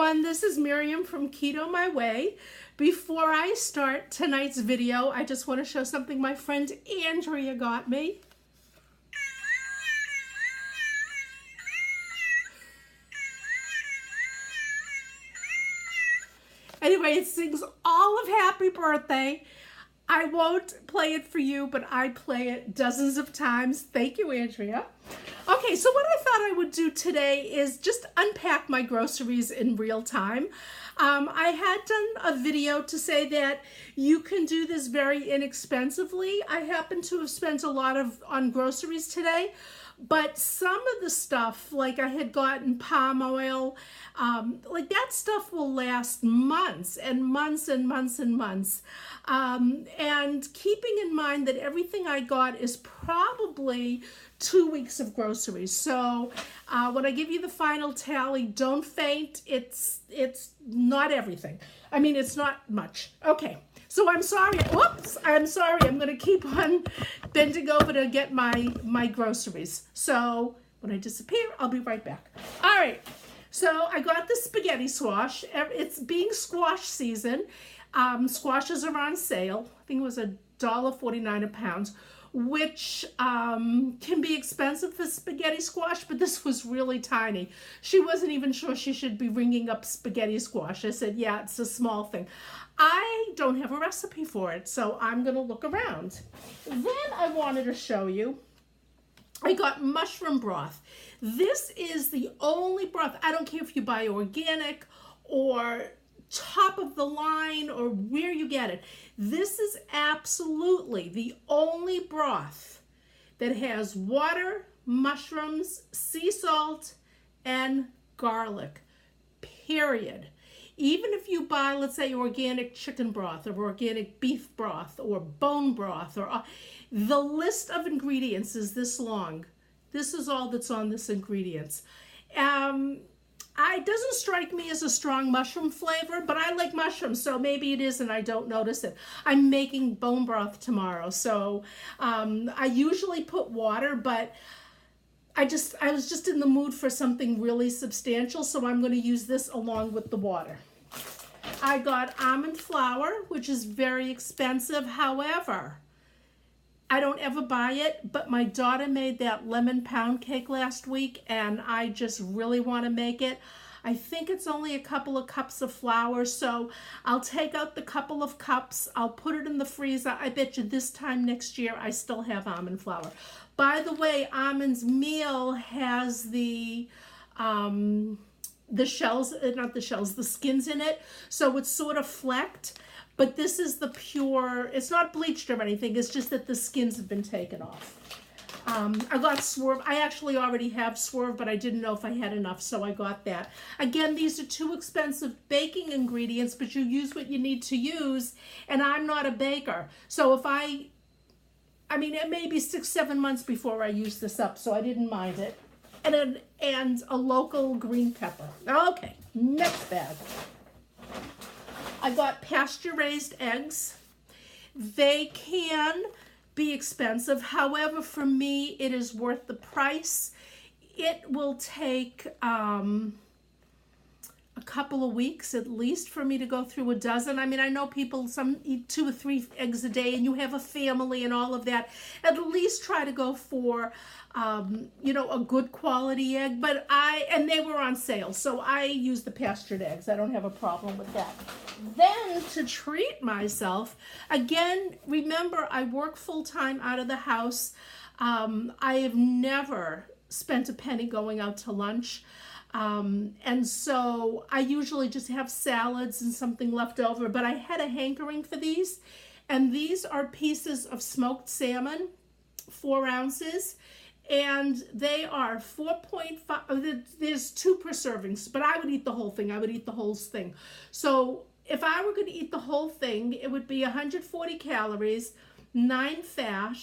everyone, this is Miriam from Keto My Way. Before I start tonight's video, I just want to show something my friend Andrea got me. Anyway, it sings all of Happy Birthday. I won't play it for you, but I play it dozens of times. Thank you, Andrea. Okay, so what I thought I would do today is just unpack my groceries in real time. I had done a video to say that you can do this very inexpensively. I happen to have spent a lot on groceries today, but some of the stuff, like I had gotten palm oil, like that stuff will last months and months and months and months. And keeping in mind that everything I got is probably 2 weeks of groceries. So when I give you the final tally, don't faint. It's not everything. I mean, it's not much. Okay. So I'm sorry. Whoops. I'm sorry. I'm going to keep on bending over to get my groceries. So when I disappear, I'll be right back. All right. So I got the spaghetti squash. It's being squash season. Squashes are on sale. I think it was $1.49 a pound, which can be expensive for spaghetti squash, but this was really tiny. She wasn't even sure she should be ringing up spaghetti squash. I said, yeah, it's a small thing. I don't have a recipe for it, so I'm going to look around. Then I wanted to show you, I got mushroom broth. This is the only broth. I don't care if you buy organic or top of the line or where you get it. This is absolutely the only broth that has water, mushrooms, sea salt, and garlic, period. Even if you buy, let's say, organic chicken broth or organic beef broth or bone broth, or the list of ingredients is this long. This is all that's on this ingredients. It doesn't strike me as a strong mushroom flavor, but I like mushrooms, so maybe it is and I don't notice it. I'm making bone broth tomorrow, so I usually put water, but I was just in the mood for something really substantial, so I'm going to use this along with the water. I got almond flour, which is very expensive. However, I don't ever buy it, but my daughter made that lemon pound cake last week, and I just really want to make it. I think it's only a couple of cups of flour, so I'll take out the couple of cups. I'll put it in the freezer. I bet you this time next year I still have almond flour. By the way, Almond's meal has the shells, not the shells, the skins in it, so it's sort of flecked. But this is the pure, it's not bleached or anything, it's just that the skins have been taken off. I got Swerve. I actually already have Swerve, but I didn't know if I had enough, so I got that. Again, these are too expensive baking ingredients, but you use what you need to use, and I'm not a baker. So if I mean, it may be 6-7 months before I use this up, so I didn't mind it. And a local green pepper. Okay, next bag. I got pasture-raised eggs. They can be expensive. However, for me, it is worth the price. It will take a couple of weeks at least for me to go through a dozen. I mean, I know people, some eat 2 or 3 eggs a day, and you have a family and all of that. At least try to go for, you know, a good quality egg. But and they were on sale, so I use the pastured eggs. I don't have a problem with that. Then to treat myself, again, remember I work full-time out of the house. I have never spent a penny going out to lunch. And so I usually just have salads and something left over, but I had a hankering for these, and these are pieces of smoked salmon, 4 ounces, and they are 4.5, there's 2 per servings, but I would eat the whole thing. I would eat the whole thing. So if I were going to eat the whole thing, it would be 140 calories, 9 fat,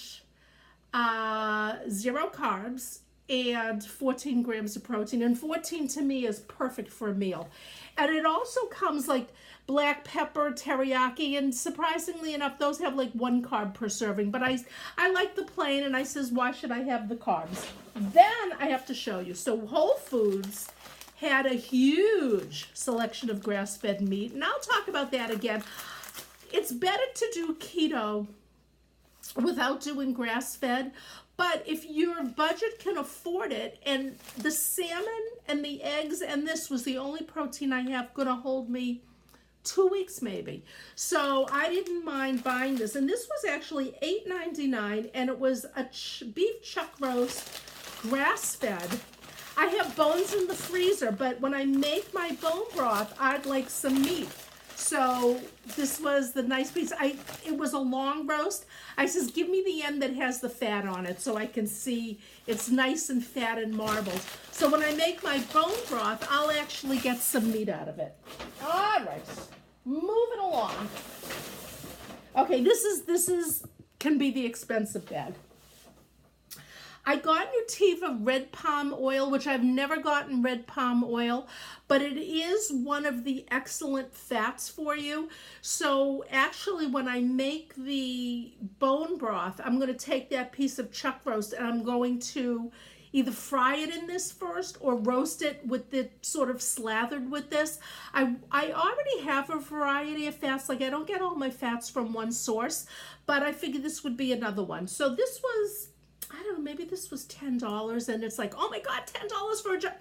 0 carbs, and 14 grams of protein. And 14 to me is perfect for a meal. And it also comes like black pepper, teriyaki, and surprisingly enough, those have like 1 carb per serving. But I like the plain, and I says, why should I have the carbs? Then I have to show you. So Whole Foods had a huge selection of grass-fed meat, and I'll talk about that again. It's better to do keto without doing grass-fed, but if your budget can afford it, and the salmon and the eggs and this was the only protein I have gonna hold me 2 weeks maybe. So I didn't mind buying this, and this was actually $8.99, and it was a beef chuck roast, grass-fed. I have bones in the freezer, but when I make my bone broth, I'd like some meat. So this was the nice piece. It was a long roast. I says, give me the end that has the fat on it so I can see it's nice and fat and marbled. So when I make my bone broth, I'll actually get some meat out of it. All right, moving along. Okay, this can be the expensive bag. I got Nutiva red palm oil, which I've never gotten red palm oil, but it is one of the excellent fats for you. So actually when I make the bone broth, I'm going to take that piece of chuck roast and I'm going to either fry it in this first or roast it with it sort of slathered with this. I already have a variety of fats. Like I don't get all my fats from one source, but I figured this would be another one. So this was, I don't know, maybe this was $10, and it's like, oh my God, $10 for a jar.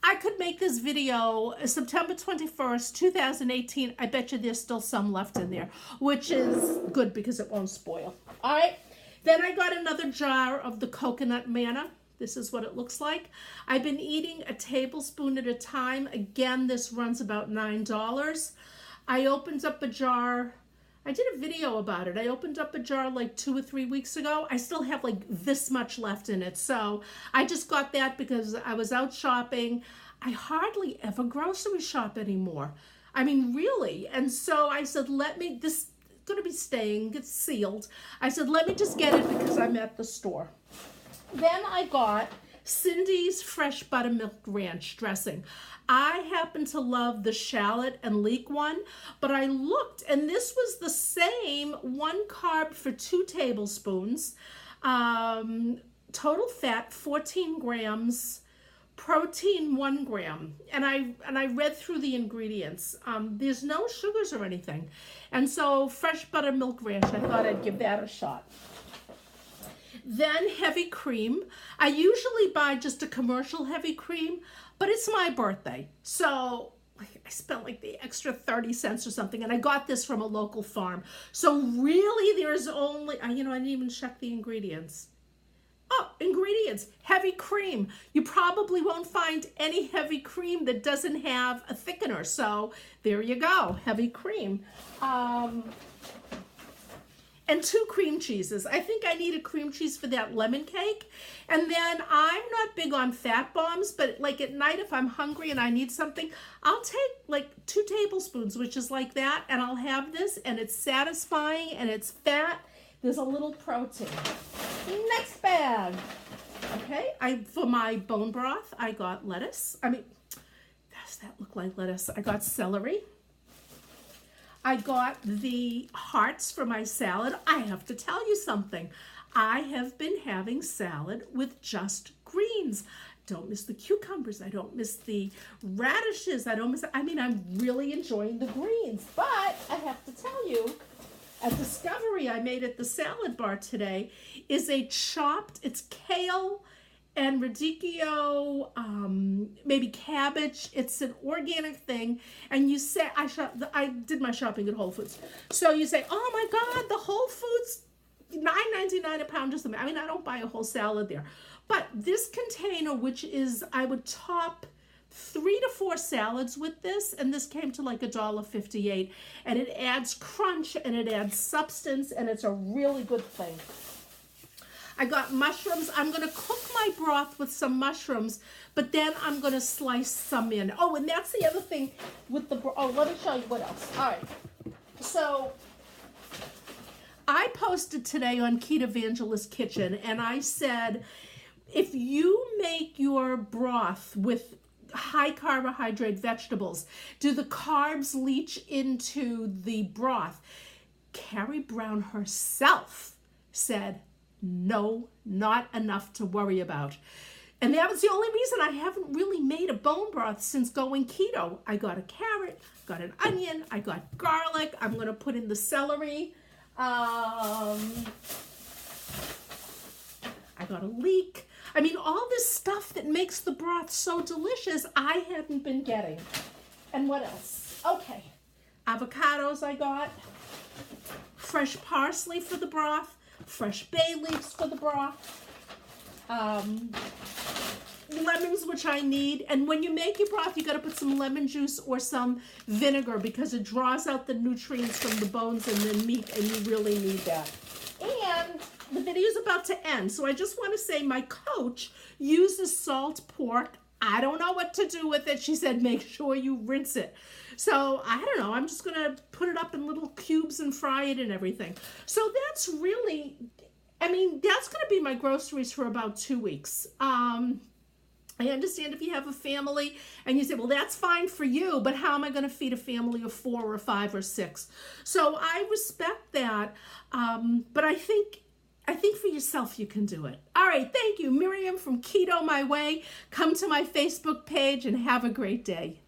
I could make this video September 21st, 2018. I bet you there's still some left in there, which is good because it won't spoil. All right. Then I got another jar of the coconut manna. This is what it looks like. I've been eating a tablespoon at a time. Again, this runs about $9. I opened up a jar. I did a video about it. I opened up a jar like 2 or 3 weeks ago. I still have like this much left in it. So I just got that because I was out shopping. I hardly ever grocery shop anymore. I mean, really. And so I said, this is going to be staying. It's sealed. I said, let me just get it because I'm at the store. Then I got Cindy's Fresh Buttermilk Ranch dressing. I happen to love the shallot and leek one, but I looked and this was the same, 1 carb for 2 tablespoons, total fat 14 grams, protein 1 gram. And I read through the ingredients. There's no sugars or anything. And so Fresh Buttermilk Ranch, I thought I'd give that a shot. Then heavy cream. I usually buy just a commercial heavy cream, but it's my birthday. So I spent like the extra 30 cents or something, and I got this from a local farm. So really there's only, I didn't even check the ingredients. Oh, ingredients, heavy cream. You probably won't find any heavy cream that doesn't have a thickener. So there you go, heavy cream. And 2 cream cheeses. I think I need a cream cheese for that lemon cake. And then I'm not big on fat bombs, but like at night if I'm hungry and I need something, I'll take like 2 tablespoons, which is like that, and I'll have this, and it's satisfying and it's fat. There's a little protein. Next bag. Okay, for my bone broth, I got lettuce. Does that look like lettuce? I got celery. I got the hearts for my salad. I have to tell you something. I have been having salad with just greens. Don't miss the cucumbers. I don't miss the radishes. I'm really enjoying the greens. But I have to tell you, a discovery I made at the salad bar today is it's kale and radicchio, maybe cabbage. It's an organic thing. And you say, I did my shopping at Whole Foods. So you say, oh my God, the Whole Foods, $9.99 a pound. I don't buy a whole salad there. But this container, which is, I would top 3 to 4 salads with this, and this came to like $1.58. And it adds crunch and it adds substance, and it's a really good thing. I got mushrooms. I'm going to cook my broth with some mushrooms, but then I'm going to slice some in. Oh, and that's the other thing with the let me show you what else. All right. So I posted today on Keto Evangelist Kitchen, and I said, if you make your broth with high carbohydrate vegetables, do the carbs leach into the broth? Carrie Brown herself said, no, not enough to worry about. And that was the only reason I haven't really made a bone broth since going keto. I got a carrot, got an onion, I got garlic. I'm going to put in the celery. I got a leek. I mean, all this stuff that makes the broth so delicious, I hadn't been getting. And what else? Okay. Avocados I got. Fresh parsley for the broth. Fresh bay leaves for the broth. Lemons, which I need. And when you make your broth, you got to put some lemon juice or some vinegar because it draws out the nutrients from the bones and the meat, and you really need that. And the video is about to end, so I just want to say my coach uses salt pork. I don't know what to do with it. She said, make sure you rinse it. So I don't know. I'm just going to put it up in little cubes and fry it and everything. So that's really, I mean, that's going to be my groceries for about 2 weeks. I understand if you have a family and you say, well, that's fine for you, but how am I going to feed a family of 4 or 5 or 6? So I respect that. But I think for yourself, you can do it. All right. Thank you, Miriam from Keto My Way. Come to my Facebook page and have a great day.